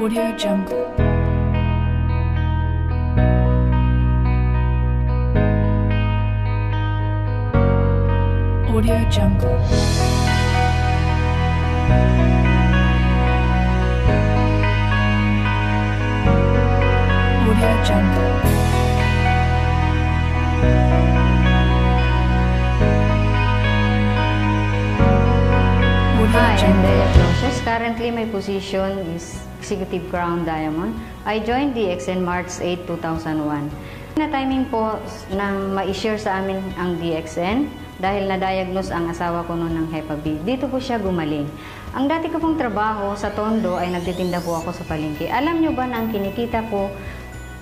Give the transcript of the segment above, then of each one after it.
Audio Jungle. Audio Jungle. Audio Jungle. Hi, I'm Delia Process. Currently, my position is Executive Crown Diamond. I joined DXN March 8, 2001. Na-timing po nang ma-share sa amin ang DXN dahil na-diagnose ang asawa ko noon ng Hepa B. Dito po siya gumaling. Ang dati ko pong trabaho sa Tondo ay nagtitinda po ako sa palengke. Alam nyo ba na ang kinikita po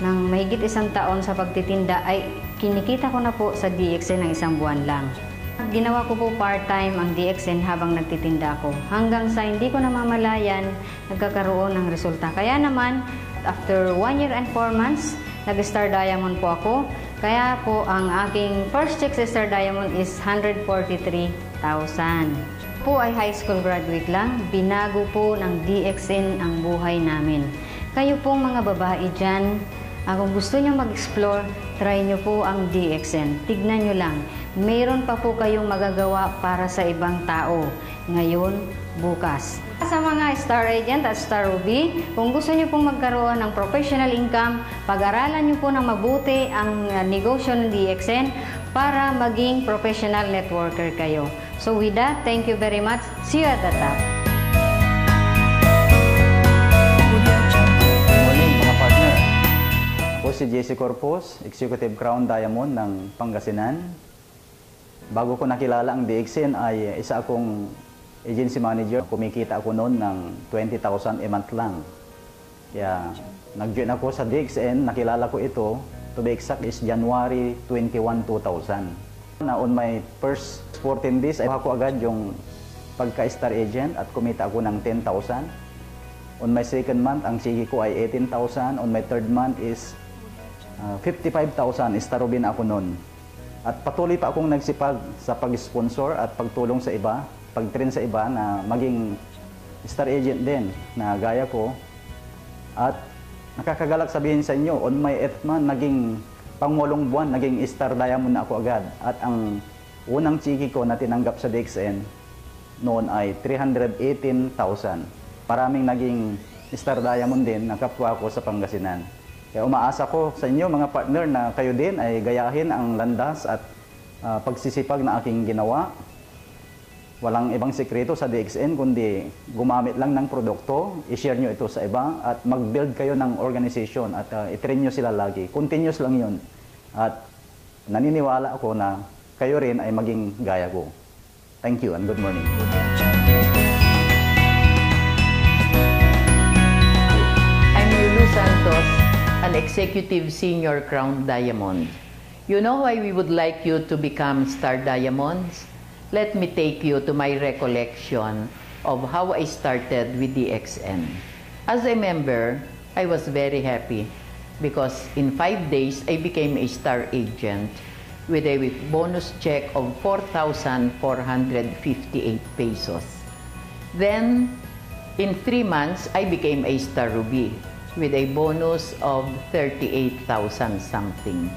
ng mahigit 1 taon sa pagtitinda ay kinikita ko na po sa DXN ng 1 buwan lang. Ginawa ko po part-time ang DXN habang nagtitinda ako. Hanggang sa hindi ko namamalayan, nagkakaroon ng resulta. Kaya naman, after 1 year and 4 months, nag-Star Diamond po ako. Kaya po, ang aking first check sa Star Diamond is 143,000. Po ay high school graduate lang. Binago po ng DXN ang buhay namin. Kayo pong mga babae dyan, kung gusto nyo mag-explore, try nyo po ang DXN. Tignan nyo lang. Mayroon pa po kayong magagawa para sa ibang tao. Ngayon, bukas. Sa mga Star Agent at Star Ruby, kung gusto nyo pong magkaroon ng professional income, pag-aralan nyo po ng mabuti ang negosyo ng DXN para maging professional networker kayo. So with that, thank you very much. See you at the top. Ako si JC Corpus, Executive Crown Diamond ng Pangasinan. Bago ko nakilala ang DXN ay isa akong agency manager. Kumikita ako noon ng 20,000 a month lang. Kaya nag-join ako sa DXN, nakilala ko ito. To be exact is January 21, 2000. On my first 14 days ay ako agad yung pagka-star agent at kumita ako ng 10,000. On my second month, ang sige ko ay 18,000. On my third month is 55,000. Star Ruby na ako noon. At patuloy pa akong nagsipag sa pag-sponsor at pagtulong sa iba, pag-train sa iba na maging star agent din na gaya ko. At nakakagalak sabihin sa inyo, on my 8th month, naging pang-8 buwan, naging Star Diamond na ako agad. At ang unang chiki ko na tinanggap sa DXN noon ay 318,000. Maraming naging Star Diamond din na kapwa ko sa Pangasinan. Kaya umaasa ko sa inyo mga partner na kayo din ay gayahin ang landas at pagsisipag na aking ginawa. Walang ibang sekreto sa DXN kundi gumamit lang ng produkto, i-share nyo ito sa iba at mag-build kayo ng organization at i-train nyo sila lagi. Continuous lang yun. At naniniwala ako na kayo rin ay maging gaya ko. Thank you and good morning. I'm Lulu Santos, an Executive Senior Crown Diamond. You know why we would like you to become Star Diamonds? Let me take you to my recollection of how I started with DXN. As a member, I was very happy because in 5 days, I became a Star Agent with a bonus check of 4,458 pesos. Then, in 3 months, I became a Star Ruby with a bonus of 38,000 something.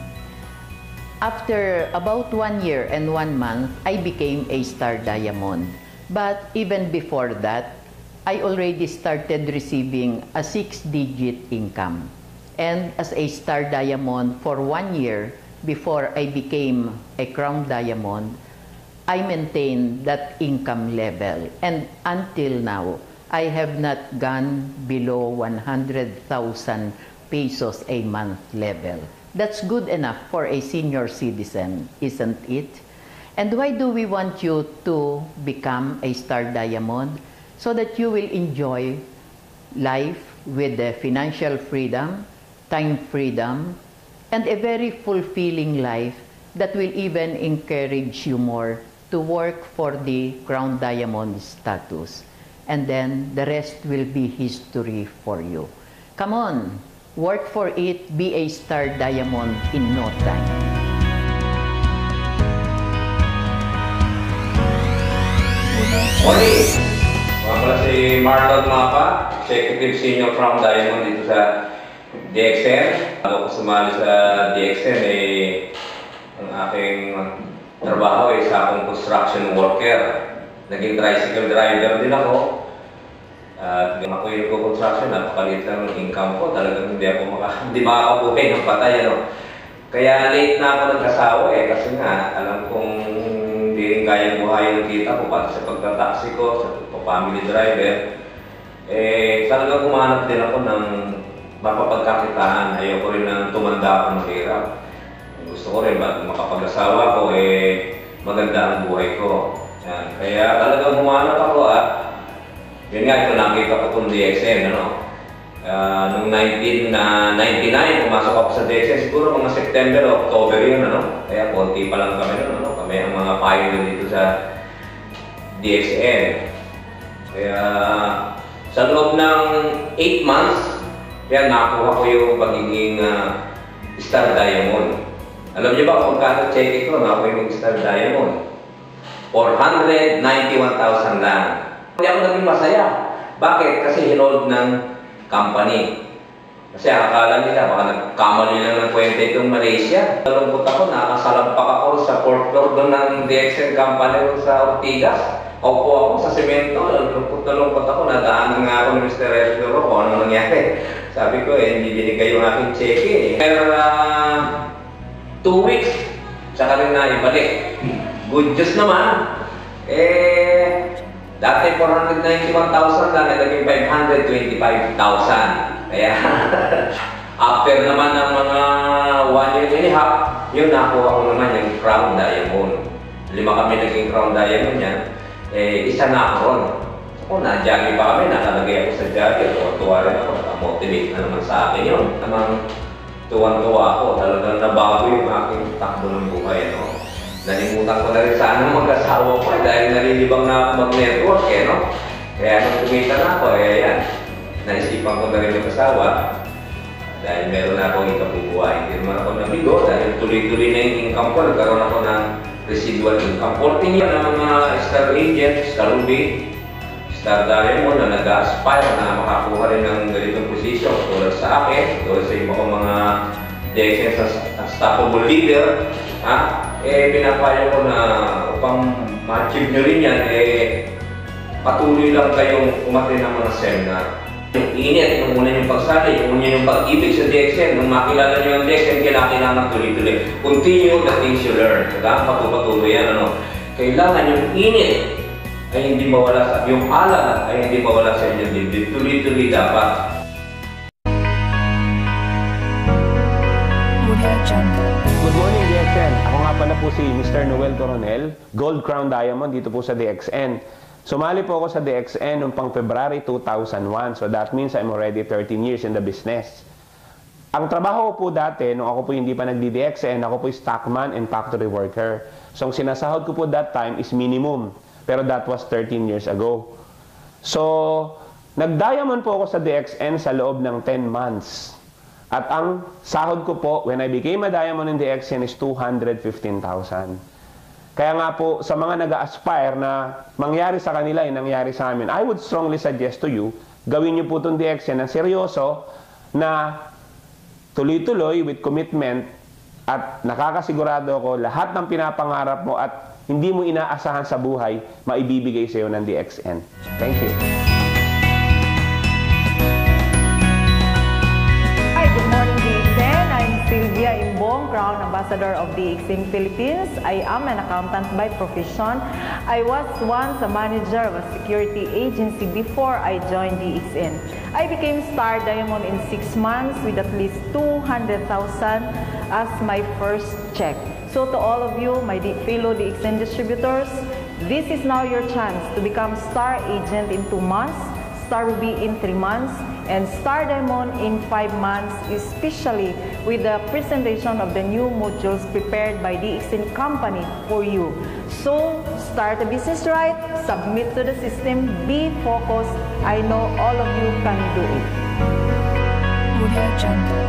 After about 1 year and 1 month, I became a Star Diamond. But even before that, I already started receiving a 6-digit income. And as a Star Diamond for 1 year before I became a Crown Diamond, I maintained that income level. And until now, I have not gone below 100,000 pesos a month level. That's good enough for a senior citizen, isn't it? And why do we want you to become a Star Diamond? So that you will enjoy life with the financial freedom, time freedom, and a very fulfilling life that will even encourage you more to work for the Crown Diamond status. And then the rest will be history for you. Come on, work for it, be a Star Diamond in no time. Morning! Mga pala si si Marlon Mapa, Executive Senior Crown Diamond dito sa DXN. Ako sumali sa DXN, ang aking trabaho ay isa akong construction worker. Naging tricycle driver din ako. At ako yung construction, napakalit lang ng income ko. Talagang hindi makakabuhay ng patay. Kaya late na ako nagkasawa kasi nga, alam kong hindi rin kayang buhayin ng kita ko pati sa pagtataksi ko, sa family driver. Talagang kumanap din ako ng mapapagkakitaan. Ayoko rin na tumanda ako ng hirap. Gusto ko rin, makapag-asawa ko, maganda ang buhay ko. Yan. Kaya talagang humanap ako at yun nga, ito nakita ko itong DXN. Noong 1999, pumasok ako sa DXN, siguro mga September o October yun. Kaya konti pa lang kami nun. Kami ang mga pioneer dito sa DXN. Kaya sa loob ng 8 months, kaya nakuha ko yung pagiging Star Diamond. Alam niyo ba kung kano check ko, nakuha yung Star Diamond? 491,000 lang. Hindi ako naging masaya. Bakit? Kasi hinold ng company. Kasi akala nila, baka nagkamali lang ng kwenta itong Malaysia. Nalungkot ako, nakasalampak ako sa fourth floor doon ng DXN company sa Ortigas. Opo ako sa semento, nalungkot ako, nadaanan nga ako ni Mr. Resdoro kung ano nangyari. Sabi ko, hindi binigay yung aking cheque. Pero 2 weeks, tsaka rin na ibalik. Good news naman. Dati 491,000 lang, naging 525,000. Kaya, after naman ng mga 1 year and a half, yun nakuha ko naman yung Crown Diamond. 5 kami naging Crown Diamond yan. Isa na ako ron. Ako, na-jaggy pa kami, nakalagay ako sa jaggy. Tuwa rin ako, nakamotivate na naman sa akin yun. Namang tuwan-tuwa ako, talagang nabago yung aking takbo ng buhay. Nalimutan ko na rin sana mag-asawa ko dahil nalilibang na ako mag-network. Kaya nung kumita na ako, yan. Naisipan ko na rin mag-asawa dahil meron na akong ikabubuhay. Hindi naman ako nabigo dahil tuloy-tuloy na yung income ko. Nagkaroon ako ng residual income. 14 years na mga Star Agent, Star Ruby, Star Diamond na nag-aspire na makakuha rin ng ganitong posisyon tulad sa akin, tulad sa iba kong mga DXN sa unstoppable leader. Pinapayo ko na upang ma-achieve nyo rin yan, patuloy lang kayong umati ng mga seminar. Yung init, yung una yung pagsali, yung una yung pag-ibig sa DXN, nung makilala nyo yung DXN, kailangan tuloy-tuloy. Continue the things you learn. Patuloy yan, Kailangan yung init ay hindi mawala sa, yung alam ay hindi mawala sa inyong dibdib. Tuloy-tuloy dapat. Good morning, DXN. Ako nga pala po si Mr. Noel Coronel, Gold Crown Diamond dito po sa DXN. Sumali po ako sa DXN noong pang February 2001. So that means I'm already 13 years in the business. Ang trabaho ko po dati, nung ako po hindi pa nagdi-DXN, ako po stockman and factory worker. So ang sinasahod ko po that time is minimum. Pero that was 13 years ago. So, nag-diamond po ako sa DXN sa loob ng 10 months. At ang sahod ko po, when I became a diamond in DXN is 215,000. Kaya nga po, sa mga nag-aspire na mangyari sa kanila yung nangyari sa amin, I would strongly suggest to you, gawin niyo po itong DXN na seryoso, na tuloy-tuloy with commitment, at nakakasigurado ako, lahat ng pinapangarap mo at hindi mo inaasahan sa buhay, maibibigay sa iyo ng DXN. Thank you. Good morning, DXN. I'm Sylvia Imbong, Crown Ambassador of DXN Philippines. I am an accountant by profession. I was once a manager of a security agency before I joined DXN. I became Star Diamond in 6 months with at least 200,000 as my first check. So to all of you, my fellow DXN distributors, this is now your chance to become Star Agent in 2 months, Star Ruby in 3 months, and Star Diamond in 5 months, especially with the presentation of the new modules prepared by DXN Company for you. So, start the business right, submit to the system, be focused. I know all of you can do it. Audio Jungle.